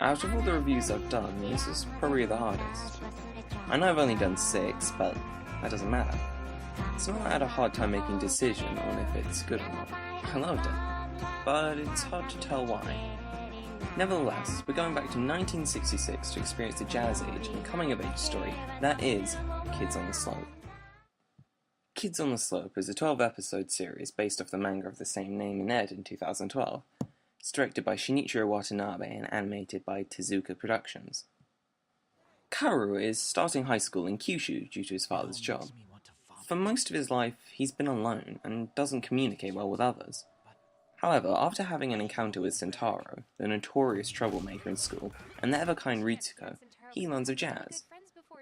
Out of all the reviews I've done, this is probably the hardest. I know I've only done 6, but that doesn't matter. It's not that I had a hard time making a decision on if it's good or not. I loved it, but it's hard to tell why. Nevertheless, we're going back to 1966 to experience the jazz age and coming-of-age story that is Kids on the Slope. Kids on the Slope is a 12-episode series based off the manga of the same name and aired in 2012. It's directed by Shinichiro Watanabe and animated by Tezuka Productions. Kaoru is starting high school in Kyushu due to his father's job. For most of his life, he's been alone and doesn't communicate well with others. However, after having an encounter with Sentaro, the notorious troublemaker in school, and the ever-kind Ritsuko, he learns of jazz,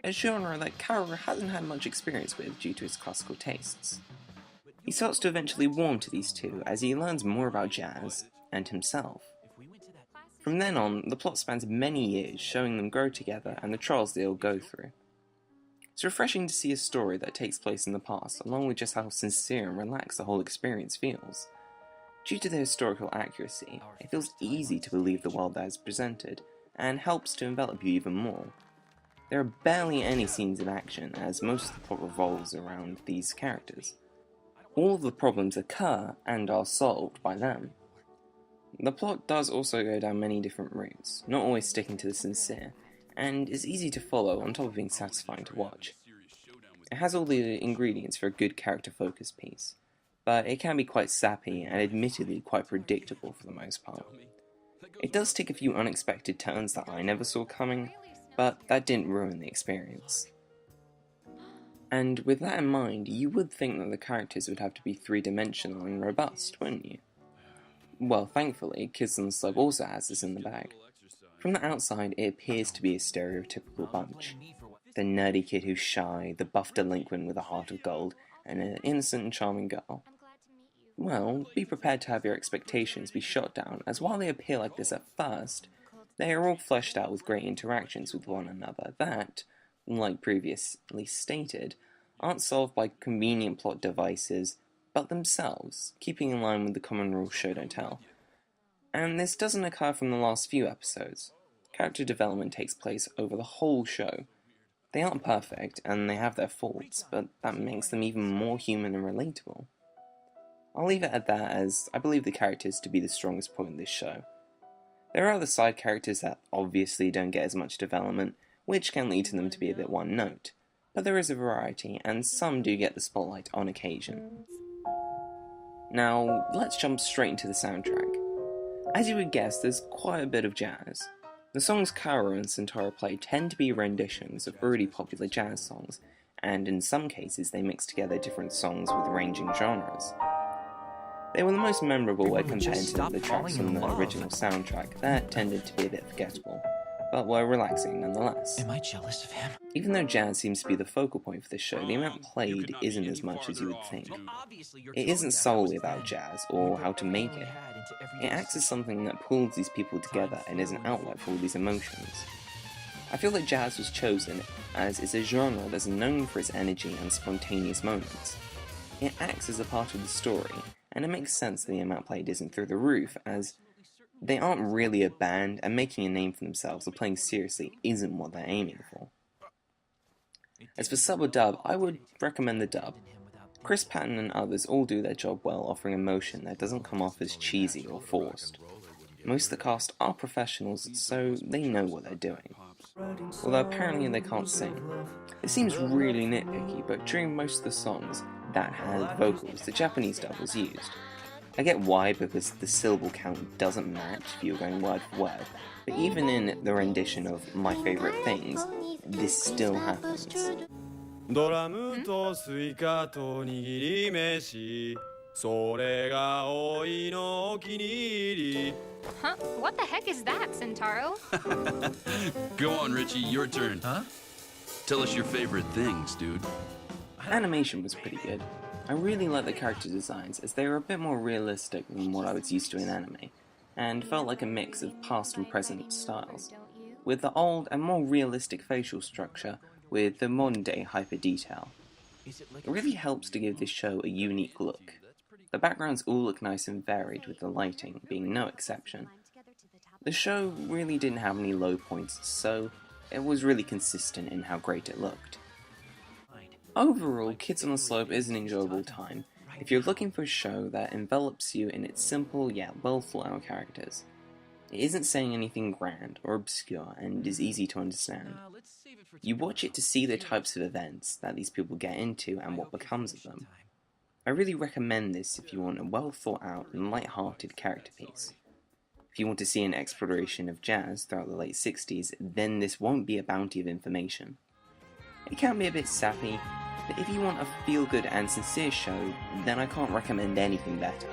a genre that Kaoru hasn't had much experience with due to his classical tastes. He starts to eventually warm to these two as he learns more about jazz and himself. From then on, the plot spans many years, showing them grow together and the trials they'll go through. It's refreshing to see a story that takes place in the past, along with just how sincere and relaxed the whole experience feels. Due to the historical accuracy, it feels easy to believe the world that is presented, and helps to envelop you even more. There are barely any scenes of action, as most of the plot revolves around these characters. All of the problems occur and are solved by them. The plot does also go down many different routes, not always sticking to the sincere, and is easy to follow on top of being satisfying to watch. It has all the ingredients for a good character-focused piece, but it can be quite sappy and admittedly quite predictable for the most part. It does take a few unexpected turns that I never saw coming, but that didn't ruin the experience. And with that in mind, you would think that the characters would have to be three-dimensional and robust, wouldn't you? Well, thankfully, Kids on the Slope also has this in the bag. From the outside, it appears to be a stereotypical bunch. The nerdy kid who's shy, the buff delinquent with a heart of gold, and an innocent and charming girl. Well, be prepared to have your expectations be shot down, as while they appear like this at first, they are all fleshed out with great interactions with one another that, like previously stated, aren't solved by convenient plot devices, but themselves, keeping in line with the common rule show don't tell. And this doesn't occur from the last few episodes. Character development takes place over the whole show. They aren't perfect, and they have their faults, but that makes them even more human and relatable. I'll leave it at that, as I believe the characters to be the strongest point in this show. There are other side characters that obviously don't get as much development, which can lead to them to be a bit one note, but there is a variety, and some do get the spotlight on occasion. Now, let's jump straight into the soundtrack. As you would guess, there's quite a bit of jazz. The songs Kaoru and Sentaro play tend to be renditions of already popular jazz songs, and in some cases they mix together different songs with ranging genres. They were the most memorable when compared to the tracks from the original soundtrack that tended to be a bit forgettable, but were relaxing nonetheless. Am I jealous of him? Even though jazz seems to be the focal point for this show, the amount played isn't as much as you would think. It isn't solely about jazz or how to make it. It acts as something that pulls these people together and is an outlet for all these emotions. I feel that jazz was chosen as it's a genre that's known for its energy and spontaneous moments. It acts as a part of the story, and it makes sense that the amount played isn't through the roof, as they aren't really a band, and making a name for themselves or playing seriously isn't what they're aiming for. As for sub or dub, I would recommend the dub. Chris Patton and others all do their job well, offering emotion that doesn't come off as cheesy or forced. Most of the cast are professionals, so they know what they're doing. Although apparently they can't sing. It seems really nitpicky, but during most of the songs that had vocals, the Japanese dub was used. I get why, because the syllable count doesn't match if you're going word for word, but even in the rendition of My Favorite Things, this still happens. ドラムとスイカと握り飯それがおいのお気に入り Huh? What the heck is that, Sentaro? Go on, Richie, your turn. Huh? Tell us your favorite things, dude. Animation was pretty good. I really liked the character designs, as they were a bit more realistic than what I was used to in anime, and felt like a mix of past and present styles, with the old and more realistic facial structure with the modern day hyper detail. It really helps to give this show a unique look. The backgrounds all look nice and varied, with the lighting being no exception. The show really didn't have any low points, so it was really consistent in how great it looked. Overall, Kids on the Slope is an enjoyable time if you're looking for a show that envelops you in its simple yet well thought out characters. It isn't saying anything grand or obscure and is easy to understand. You watch it to see the types of events that these people get into and what becomes of them. I really recommend this if you want a well thought out and light-hearted character piece. If you want to see an exploration of jazz throughout the late 60s, then this won't be a bounty of information. It can be a bit sappy, but if you want a feel-good and sincere show, then I can't recommend anything better.